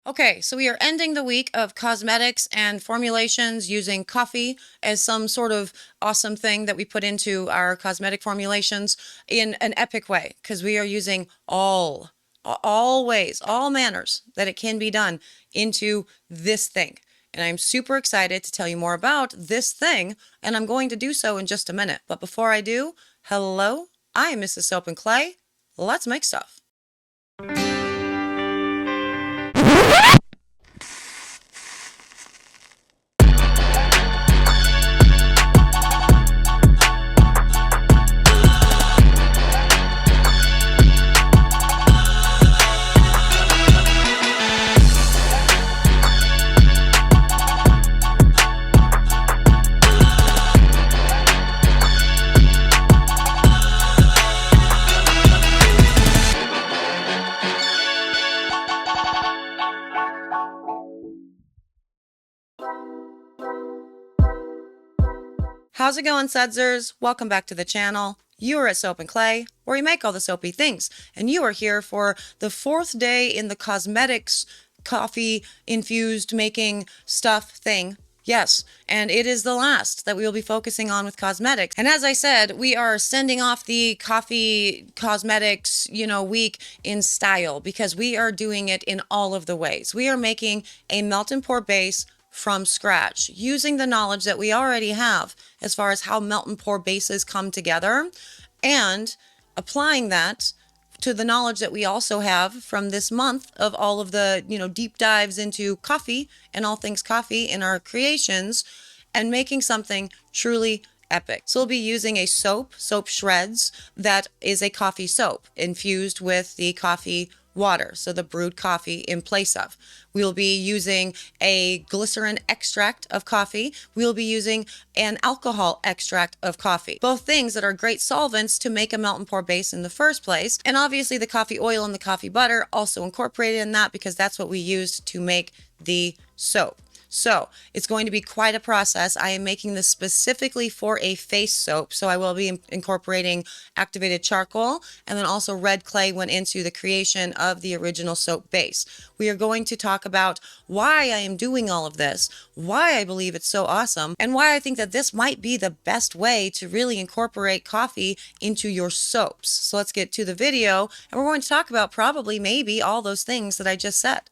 Okay, so we are ending the week of cosmetics and formulations using coffee as some sort of awesome thing that we put into our cosmetic formulations in an epic way, because we are using all ways, all manners that it can be done into this thing. And I'm super excited to tell you more about this thing, and I'm going to do so in just a minute. But before I do, hello, I am Mrs. Soap and Clay. Let's make stuff. How's it going, Sudzers? Welcome back to the channel. You are at Soap and Clay, where we make all the soapy things, and you are here for the fourth day in the cosmetics, coffee-infused making stuff thing. Yes, and it is the last that we will be focusing on with cosmetics. And as I said, we are sending off the coffee cosmetics, week in style because we are doing it in all of the ways. We are making a melt and pour base from scratch, using the knowledge that we already have as far as how melt and pour bases come together, and applying that to the knowledge that we also have from this month of all of the, deep dives into coffee and all things coffee in our creations, and making something truly epic. So we'll be using a soap shreds, that is a coffee soap infused with the coffee water, so the brewed coffee in place of. We'll be using a glycerin extract of coffee. We'll be using an alcohol extract of coffee. Both things that are great solvents to make a melt and pour base in the first place. And obviously the coffee oil and the coffee butter also incorporated in that, because that's what we used to make the soap. So it's going to be quite a process. I am making this specifically for a face soap. So I will be incorporating activated charcoal, and then also red clay went into the creation of the original soap base. We are going to talk about why I am doing all of this, why I believe it's so awesome, and why I think that this might be the best way to really incorporate coffee into your soaps. So let's get to the video, and we're going to talk about probably maybe all those things that I just said.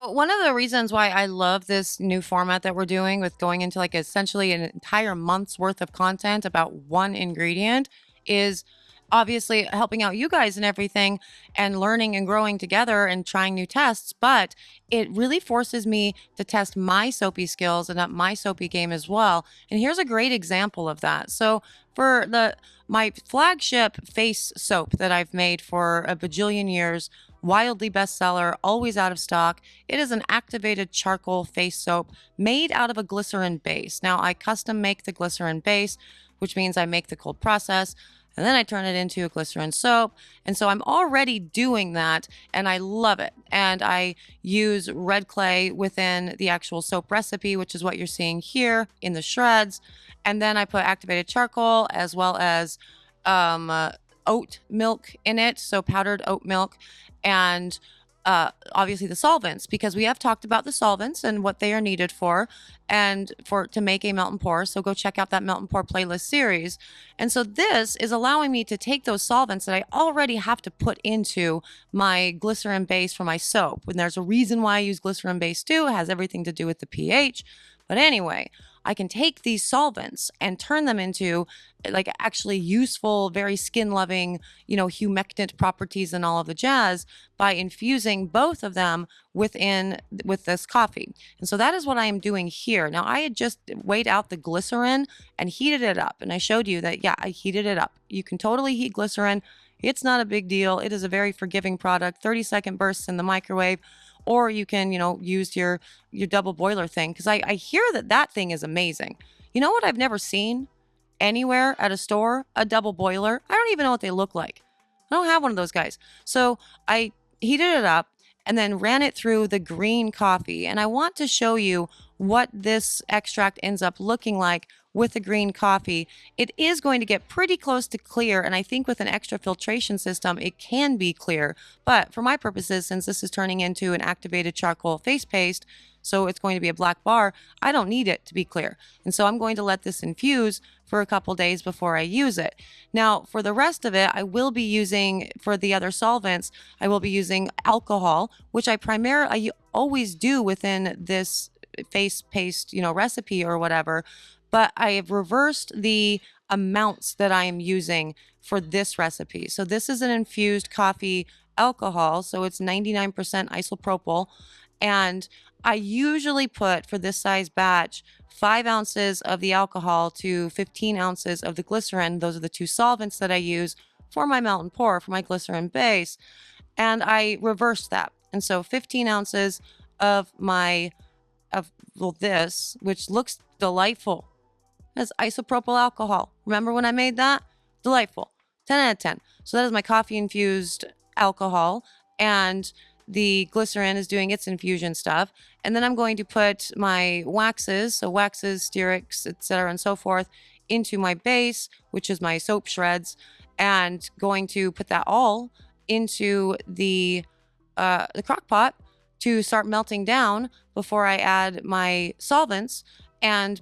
One of the reasons why I love this new format that we're doing with going into like essentially an entire month's worth of content about one ingredient is obviously helping out you guys and everything, and learning and growing together and trying new tests. But it really forces me to test my soapy skills and up my soapy game as well. And here's a great example of that. So for my flagship face soap that I've made for a bajillion years, wildly bestseller, always out of stock. It is an activated charcoal face soap made out of a glycerin base. Now, I custom make the glycerin base, which means I make the cold process, and then I turn it into a glycerin soap. And so I'm already doing that, and I love it. And I use red clay within the actual soap recipe, which is what you're seeing here in the shreds. And then I put activated charcoal as well as oat milk in it, so powdered oat milk, and obviously the solvents, because we have talked about the solvents and what they are needed for, and to make a melt and pour. So go check out that melt and pour playlist series. And so this is allowing me to take those solvents that I already have to put into my glycerin base for my soap. And there's a reason why I use glycerin base too. It has everything to do with the pH. But anyway, I can take these solvents and turn them into like actually useful, very skin loving, humectant properties and all of the jazz by infusing both of them with this coffee. And so that is what I am doing here. Now, I had just weighed out the glycerin and heated it up. And I showed you that, yeah, I heated it up. You can totally heat glycerin. It's not a big deal. It is a very forgiving product, 30-second bursts in the microwave. Or you can, use your double boiler thing, because I hear that thing is amazing. You know what I've never seen anywhere at a store? A double boiler. I don't even know what they look like. I don't have one of those guys. So I heated it up and then ran it through the green coffee. And I want to show you what this extract ends up looking like with the green coffee. It is going to get pretty close to clear, and I think with an extra filtration system, it can be clear. But for my purposes, since this is turning into an activated charcoal face paste, so it's going to be a black bar, I don't need it to be clear. And so I'm going to let this infuse for a couple days before I use it. Now, for the rest of it, I will be using, for the other solvents, I will be using alcohol, which I always do within this face paste, recipe or whatever, but I have reversed the amounts that I am using for this recipe. So this is an infused coffee alcohol, so it's 99% isopropyl, and I usually put, for this size batch, 5 ounces of the alcohol to 15 ounces of the glycerin. Those are the two solvents that I use for my melt and pour, for my glycerin base. And I reversed that. And so 15 ounces of this, which looks delightful. That's isopropyl alcohol. Remember when I made that? Delightful. 10 out of 10. So that is my coffee infused alcohol, and the glycerin is doing its infusion stuff. And then I'm going to put my waxes, so waxes, stearics, etc., and so forth, into my base, which is my soap shreds, and going to put that all into the crock pot to start melting down before I add my solvents and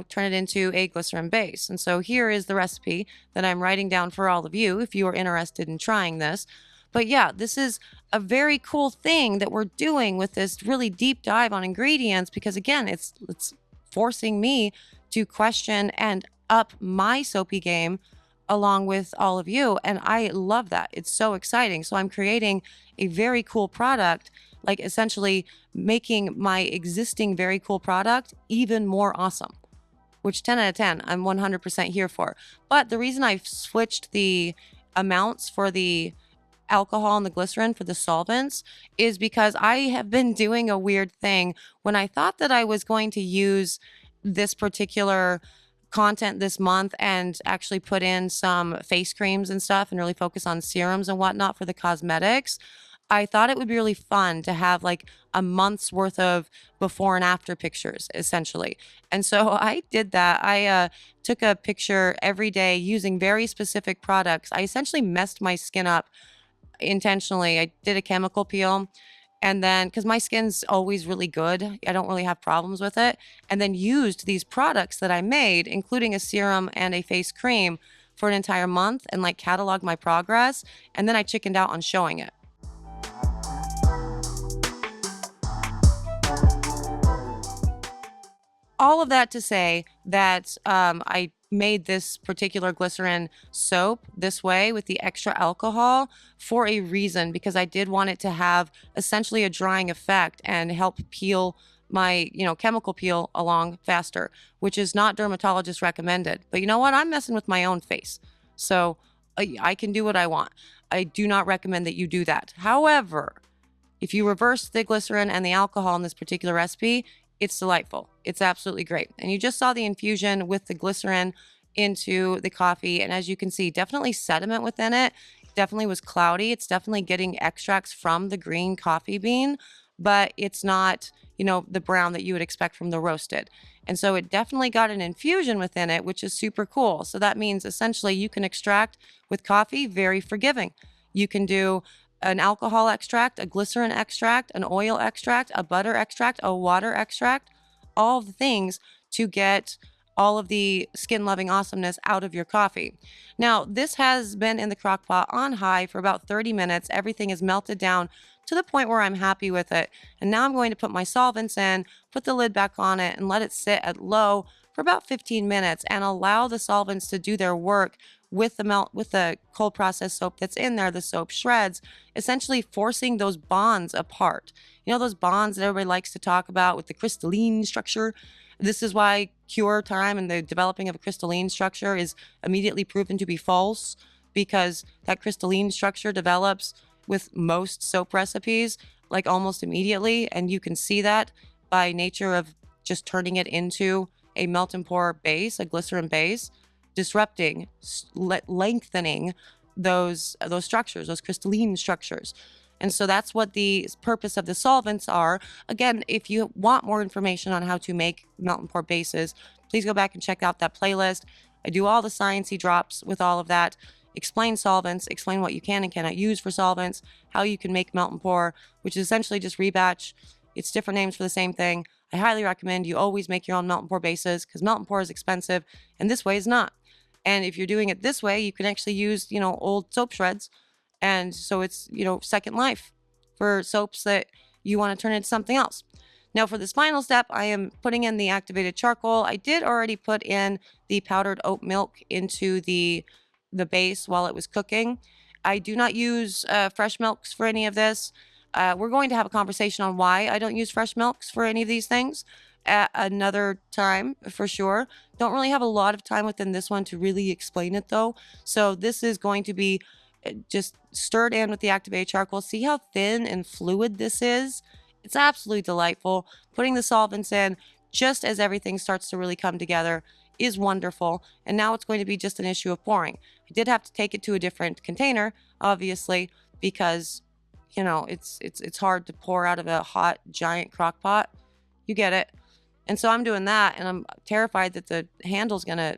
turn it into a glycerin base. And so here is the recipe that I'm writing down for all of you if you are interested in trying this. But yeah, this is a very cool thing that we're doing with this really deep dive on ingredients, because again, it's forcing me to question and up my soapy game along with all of you. And I love that. It's so exciting. So I'm creating a very cool product, like essentially making my existing very cool product even more awesome, which 10 out of 10, I'm 100% here for. But the reason I've switched the amounts for the alcohol and the glycerin for the solvents is because I have been doing a weird thing. When I thought that I was going to use this particular content this month and actually put in some face creams and stuff and really focus on serums and whatnot for the cosmetics, I thought it would be really fun to have like a month's worth of before and after pictures, essentially. And so I did that. I took a picture every day using very specific products. I essentially messed my skin up intentionally. I did a chemical peel, and then because my skin's always really good, I don't really have problems with it, and then used these products that I made, including a serum and a face cream, for an entire month and like cataloged my progress. And then I chickened out on showing it. All of that to say that I made this particular glycerin soap this way with the extra alcohol for a reason, because I did want it to have essentially a drying effect and help peel my, chemical peel along faster, which is not dermatologist recommended. But you know what? I'm messing with my own face. So I can do what I want. I do not recommend that you do that. However, if you reverse the glycerin and the alcohol in this particular recipe, it's delightful. It's absolutely great. And you just saw the infusion with the glycerin into the coffee. And as you can see, definitely sediment within it. Definitely was cloudy. It's definitely getting extracts from the green coffee bean, but it's not, the brown that you would expect from the roasted. And so it definitely got an infusion within it, which is super cool. So that means essentially you can extract with coffee, very forgiving. You can do an alcohol extract, a glycerin extract, an oil extract, a butter extract, a water extract, all of the things to get all of the skin loving awesomeness out of your coffee. Now, this has been in the crock pot on high for about 30 minutes. Everything is melted down to the point where I'm happy with it. And now I'm going to put my solvents in, put the lid back on it, and let it sit at low for about 15 minutes and allow the solvents to do their work with the cold processed soap that's in there, the soap shreds, essentially forcing those bonds apart. Those bonds that everybody likes to talk about with the crystalline structure. This is why cure time and the developing of a crystalline structure is immediately proven to be false, because that crystalline structure develops with most soap recipes like almost immediately. And you can see that by nature of just turning it into a melt and pour base, a glycerin base, disrupting, lengthening those structures, those crystalline structures. And so that's what the purpose of the solvents are. Again, if you want more information on how to make melt and pour bases, please go back and check out that playlist. I do all the sciencey drops with all of that, explain solvents, explain what you can and cannot use for solvents, how you can make melt and pour, which is essentially just rebatch. It's different names for the same thing. I highly recommend you always make your own melt and pour bases because melt and pour is expensive and this way is not. And if you're doing it this way, you can actually use, old soap shreds. And so it's, second life for soaps that you want to turn into something else. Now for this final step, I am putting in the activated charcoal. I did already put in the powdered oat milk into the base while it was cooking. I do not use fresh milks for any of this. We're going to have a conversation on why I don't use fresh milks for any of these things at another time for sure. Don't really have a lot of time within this one to really explain it though. So this is going to be just stirred in with the activated charcoal. See how thin and fluid this is? It's absolutely delightful. Putting the solvents in just as everything starts to really come together is wonderful. And now it's going to be just an issue of pouring. I did have to take it to a different container, obviously, because it's hard to pour out of a hot giant crock pot. You get it. And so I'm doing that, and I'm terrified that the handle's gonna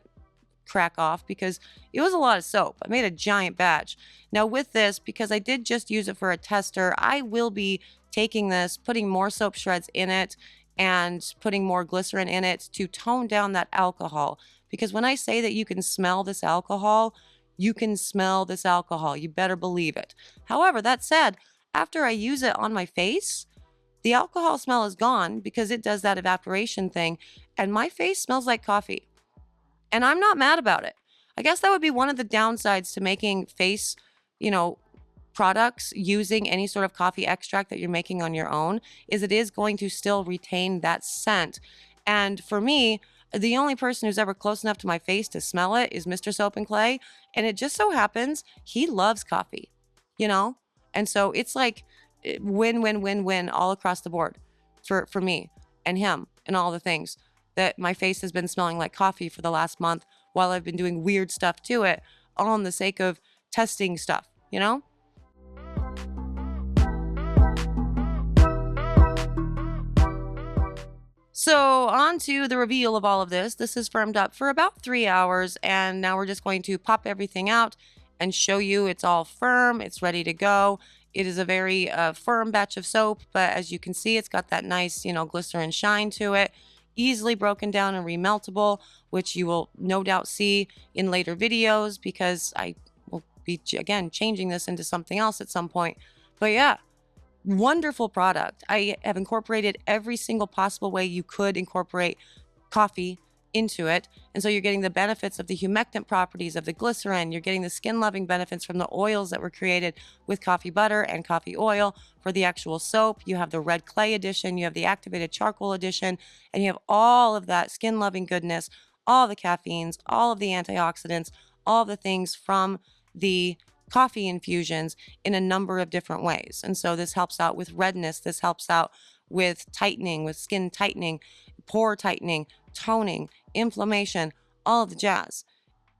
crack off because it was a lot of soap. I made a giant batch. Now with this, because I did just use it for a tester, I will be taking this, putting more soap shreds in it and putting more glycerin in it to tone down that alcohol. Because when I say that you can smell this alcohol, you can smell this alcohol. You better believe it. However, that said, after I use it on my face, the alcohol smell is gone because it does that evaporation thing, and my face smells like coffee. And I'm not mad about it. I guess that would be one of the downsides to making face, products using any sort of coffee extract that you're making on your own, is it is going to still retain that scent. And for me, the only person who's ever close enough to my face to smell it is Mr. Soap and Clay. And it just so happens he loves coffee, you know? And so it's like win, win, win, win all across the board for me and him and all the things that my face has been smelling like coffee for the last month while I've been doing weird stuff to it, all in the sake of testing stuff, you know? So on to the reveal of all of this. This is firmed up for about 3 hours, and now we're just going to pop everything out and show you it's all firm, it's ready to go. It is a very firm batch of soap, but as you can see, it's got that nice, glycerin shine to it, easily broken down and remeltable, which you will no doubt see in later videos because I will be, again, changing this into something else at some point. But yeah, wonderful product. I have incorporated every single possible way you could incorporate coffee into it. And so you're getting the benefits of the humectant properties of the glycerin. You're getting the skin loving benefits from the oils that were created with coffee butter and coffee oil for the actual soap. You have the red clay edition, you have the activated charcoal edition, and you have all of that skin loving goodness, all the caffeines, all of the antioxidants, all the things from the coffee infusions in a number of different ways. And so this helps out with redness. This helps out with tightening, with skin tightening, pore tightening, toning, inflammation, all of the jazz.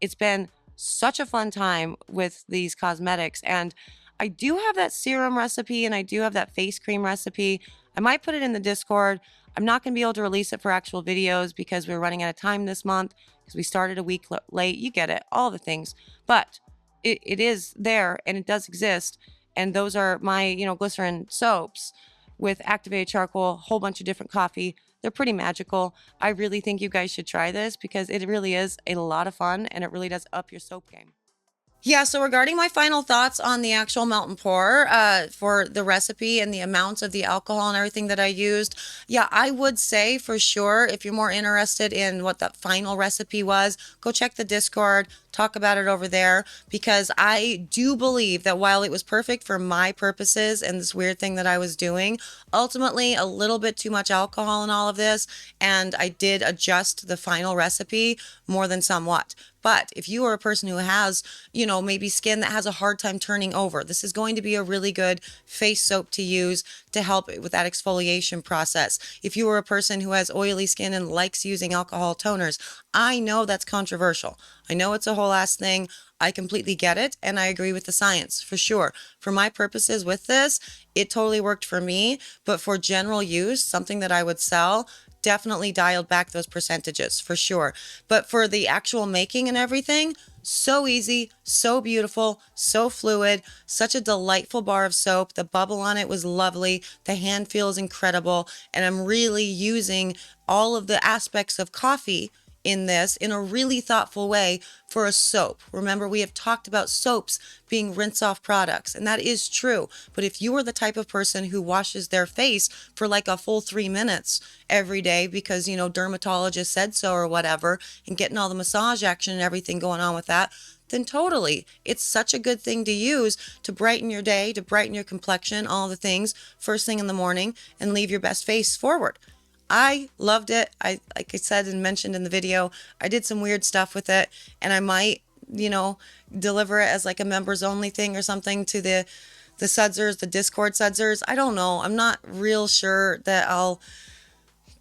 It's been such a fun time with these cosmetics. And I do have that serum recipe and I do have that face cream recipe. I might put it in the Discord. I'm not going to be able to release it for actual videos because we're running out of time this month because we started a week late. You get it, all the things. But it is there and it does exist. And those are my, glycerin soaps with activated charcoal, a whole bunch of different coffee. They're pretty magical. I really think you guys should try this because it really is a lot of fun and it really does up your soap game. Yeah, so regarding my final thoughts on the actual melt and pour for the recipe and the amounts of the alcohol and everything that I used, yeah, I would say for sure, if you're more interested in what the final recipe was, go check the Discord, talk about it over there, because I do believe that while it was perfect for my purposes and this weird thing that I was doing, ultimately a little bit too much alcohol in all of this, and I did adjust the final recipe more than somewhat. But if you are a person who has, maybe skin that has a hard time turning over, this is going to be a really good face soap to use to help with that exfoliation process. If you are a person who has oily skin and likes using alcohol toners, I know that's controversial. I know it's a whole ass thing. I completely get it, and I agree with the science for sure. For my purposes with this, it totally worked for me, but for general use, something that I would sell, definitely dialed back those percentages for sure. But for the actual making and everything, so easy, so beautiful, so fluid, such a delightful bar of soap. The bubble on it was lovely. The hand feels incredible. And I'm really using all of the aspects of coffee in this in a really thoughtful way for a soap. Remember, we have talked about soaps being rinse off products, and that is true. But if you are the type of person who washes their face for like a full 3 minutes every day because, dermatologist said so or whatever, and getting all the massage action and everything going on with that, then totally, it's such a good thing to use to brighten your day, to brighten your complexion, all the things first thing in the morning, and leave your best face forward. I loved it. Like I said and mentioned in the video, I did some weird stuff with it, and I might, deliver it as like a members only thing or something to the Sudsers, the Discord Sudsers. I don't know. I'm not real sure that I'll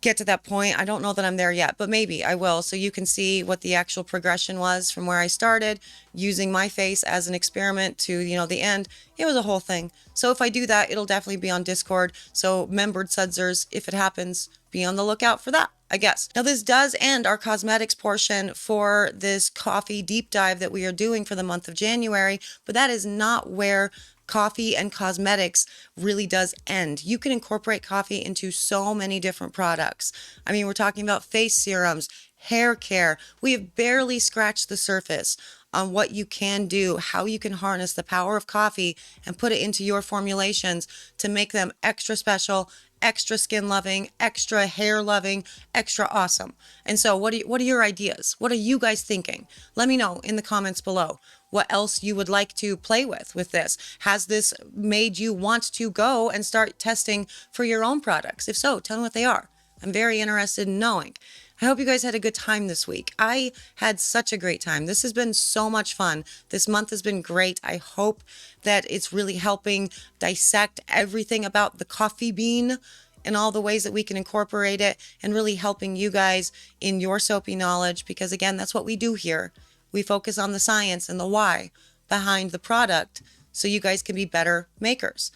get to that point. I don't know that I'm there yet, but maybe I will. So you can see what the actual progression was from where I started using my face as an experiment to, the end. It was a whole thing. So if I do that, it'll definitely be on Discord. So membered Sudsers, if it happens, be on the lookout for that, I guess. Now this does end our cosmetics portion for this coffee deep dive that we are doing for the month of January, but that is not where coffee and cosmetics really does end. You can incorporate coffee into so many different products. I mean, we're talking about face serums, hair care. We have barely scratched the surface on what you can do, how you can harness the power of coffee and put it into your formulations to make them extra special, extra skin loving, extra hair loving, extra awesome. And so what are your ideas? What are you guys thinking? Let me know in the comments below what else you would like to play with this. Has this made you want to go and start testing for your own products? If so, tell me what they are. I'm very interested in knowing. I hope you guys had a good time this week. I had such a great time. This has been so much fun. This month has been great. I hope that it's really helping dissect everything about the coffee bean and all the ways that we can incorporate it, and really helping you guys in your soapy knowledge, because again, that's what we do here. We focus on the science and the why behind the product so you guys can be better makers.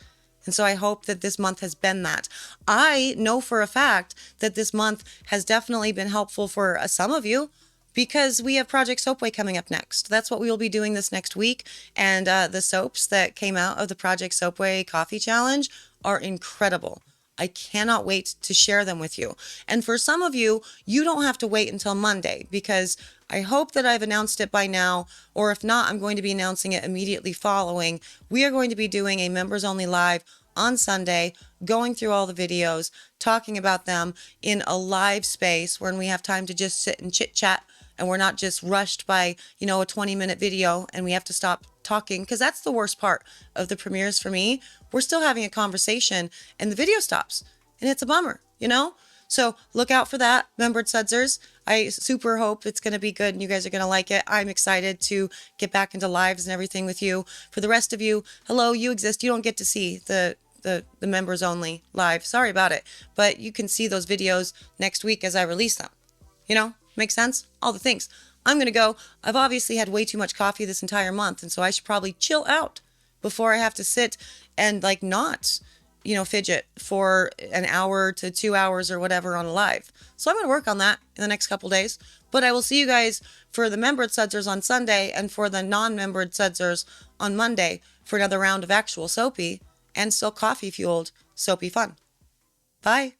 And so I hope that this month has been that. I know for a fact that this month has definitely been helpful for some of you, because we have Project Soapway coming up next. That's what we will be doing this next week. And the soaps that came out of the Project Soapway Coffee Challenge are incredible. I cannot wait to share them with you. And for some of you, you don't have to wait until Monday, because I hope that I've announced it by now, or if not, I'm going to be announcing it immediately following. We are going to be doing a members only live on Sunday, going through all the videos, talking about them in a live space when we have time to just sit and chit chat, and we're not just rushed by, a 20-minute video and we have to stop talking, because that's the worst part of the premieres for me. We're still having a conversation and the video stops, and it's a bummer, So look out for that, membered Sudsers. I super hope it's going to be good and you guys are going to like it. I'm excited to get back into lives and everything with you. For the rest of you, hello, you exist. You don't get to see the members only live. Sorry about it. But you can see those videos next week as I release them. Makes sense? All the things. I'm going to go. I've obviously had way too much coffee this entire month, and so I should probably chill out before I have to sit and not fidget for an hour to 2 hours or whatever on a live. So I'm going to work on that in the next couple days. But I will see you guys for the membered Sudsers on Sunday, and for the non-membered Sudsers on Monday for another round of actual soapy and still coffee fueled soapy fun. Bye.